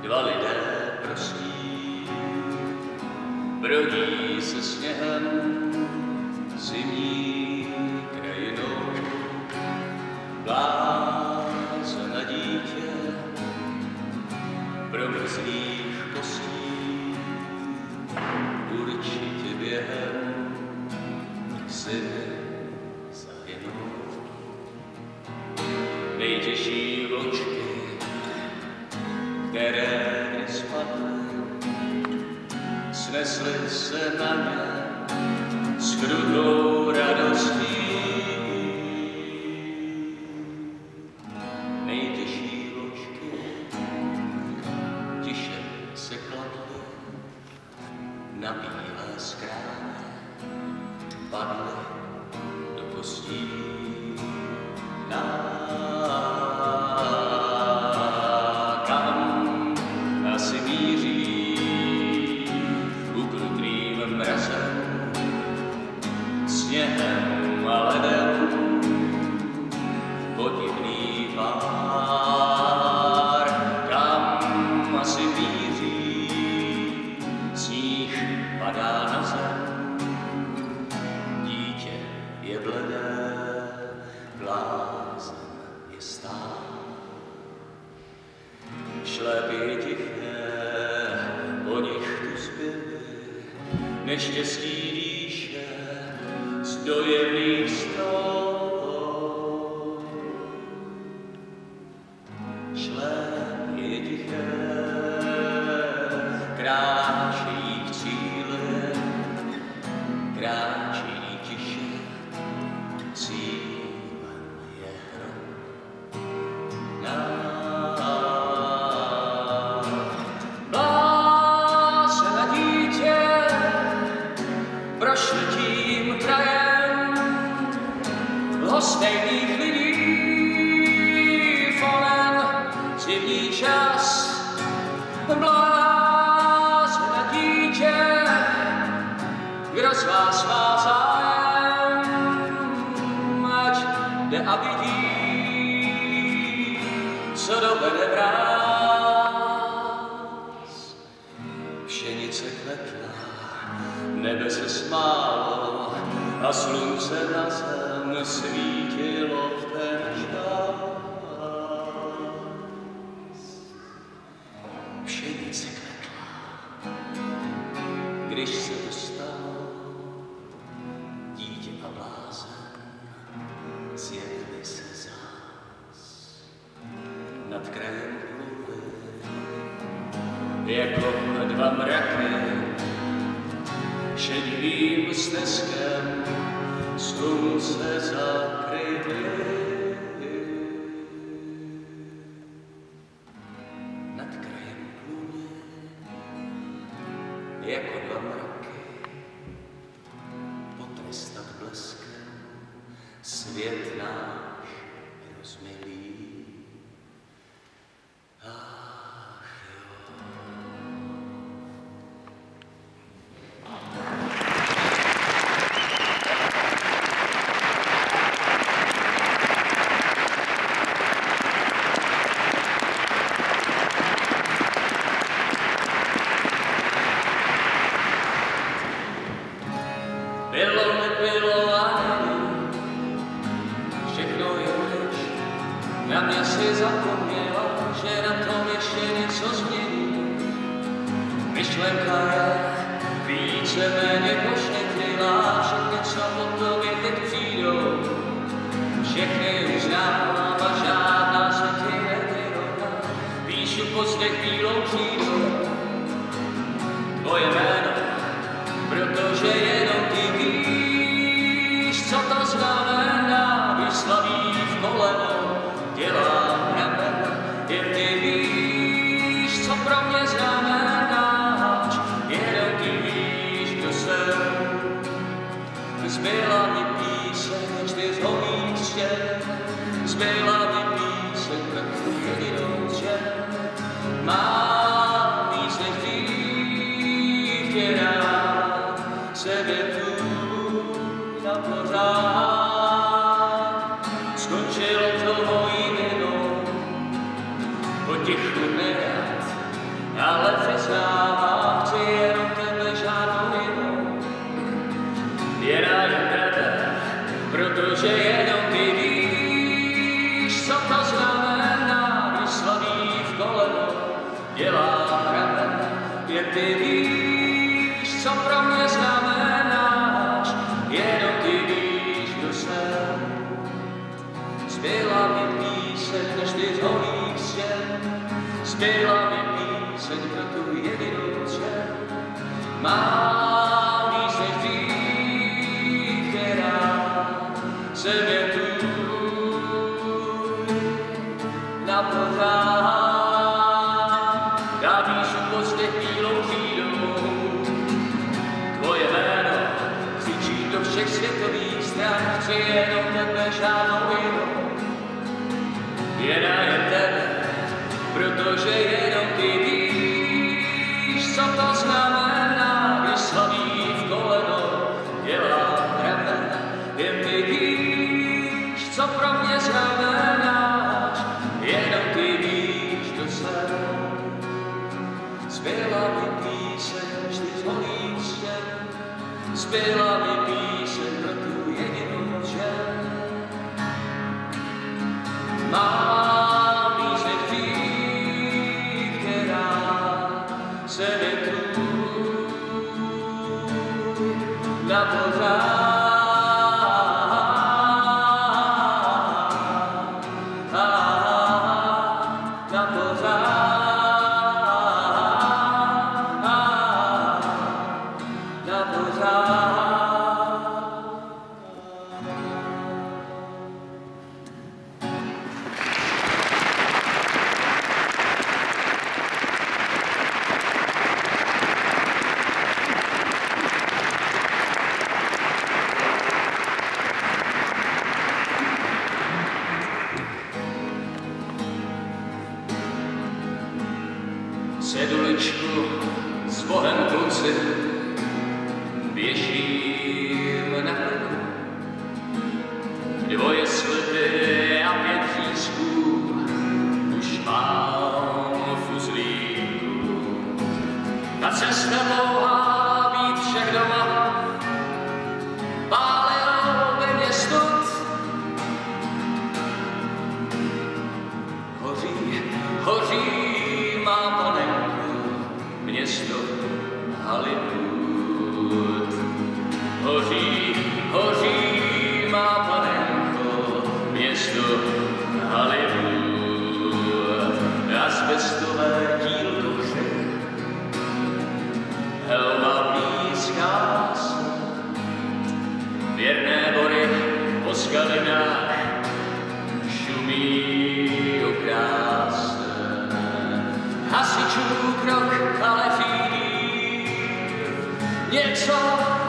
dva lidé prostí, brodí se sněhem zimní krajinou. Blázen na dítě promrzlých kostí určitě během zimy zahynou. Nejtěžší vločky, které kdy spadly, snesly se na ně s krutou radostí. Nejtěžší vločky tiše se kladly na bílé skráně, padly do kostí. Kam asi míří ukrutným mrazem, sněhem a ledem podivný pár. Kam asi míří, sníh padá na zem, dítě je bledé, blázen je stál. Šlépy tiché, po nich tu zbyly neštěstí díše z dojemných stol. Šlépy tiché, kráčejí k cíli, kráčejí tiše, cílem je hrob. Blázen dítě prošli tím krajem lhostejných lidí. Fonen zimní čas, blázen dítě, kdo z vás má zájem, ať jde a vidí, co dovede mráz. Pšenice kvetla, nebe se smálo a slunce na zem svítilo v ten čas. Pšenice kvetla, když se to stalo, dítě a blázen zjevili se zás. Nad krajem pluli jako dva mraky, šedivým stezkem slunce zakryly. Nad krajem pluli jako dva mraky, potrestat bleskem svět náš rozmilý. Ach Bylo a není, všechno je pryč, na mě si zapomněla, že na tom ještě něco změní. Myšlenka je víceméně pošetilá, všechny, co po tobě teď přijdou, všechny už znám a žádná se ti nevyrovná. Píšu pozdech bílou křídou tvoje jméno, protože jenom ty víš, co to znamená, když slaví v koleno, dělá ramena. Jen ty víš, co pro mě znamenáš, jenom ty víš, kdo jsem. Zbyla mi píseň 4 stěn, zbyla mi píseň pro tu jedinou dřeň. Mám víc než dítě rád, sebe tu na pořád. Skončilo to mojí vinou, potichu nerad neznám, chci jenom tebe, žádnou jinou. Je rád tebe, protože jenom ty víš, co to znamená, když slaví v koleno, dělá ramen, jen ty víš, co pro mě znamenáš, jenom ty víš, kdo jsem. Zpěla mi píseň na 4 holých stěn, zpěla mi píseň pro tu jedinou dřeň. Mám píseň tvý, která se mě tu napořádá. Já píšu pozdě bílou chvílou, tvoje jméno křičí do všech světových stran, chci jenom tebe, žádnou jinou. Jen tebe, protože jenom ty víš, co to znamená, když slaví v koleno, dělá ramen, jen ty víš, co pro mě znamenáš, jenom ty víš, kdo jsem. Zpěla mi píseň 4 holých stěn, zpěla mi píseň pro tu jedinou dřeň. Mám píseň tvý, která se mi tvůj napořádá. Ceduličku s Bohem kluci věším na krku. 2 sliby a 5 řízků už mám v uzlíku. Ta cesta dlouhá, být však doma, pálil ve mně stud. Hoří, hoří má panenko, město Hollywood. Hoří, hoří má panenko, město Hollywood. Azbestové dílko hře, helma blízká se, věrné bory po skalinách šumí krásné. Hasičů krok, ale chvílí něco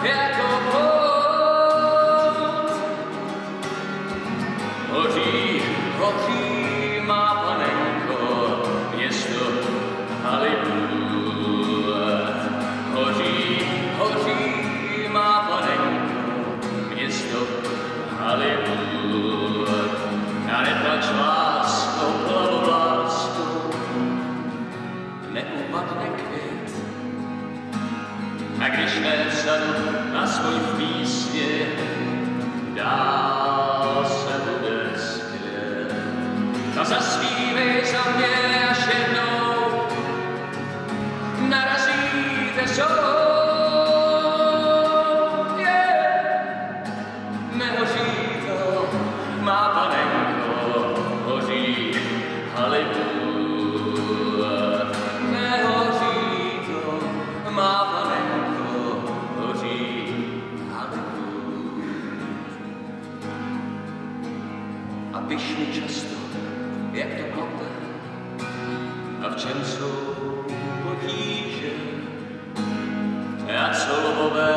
jako pot. Hoří, hoří má panenko, město Hollywood. Hoří, hoří má panenko, město Hollywood. A neplač láskou, plavovláskou, neupadne květ. A když nevzadu aspoň v písně, dál se bude zpět. To zaspívej za mě, až jednou narazíte soud. Nehoří to, má panenko, hoří Hollywood. Nehoří to, má panenko, hoří Hollywood. A piš mi často, jak to klopne a v čem jsou potíže. A co lvové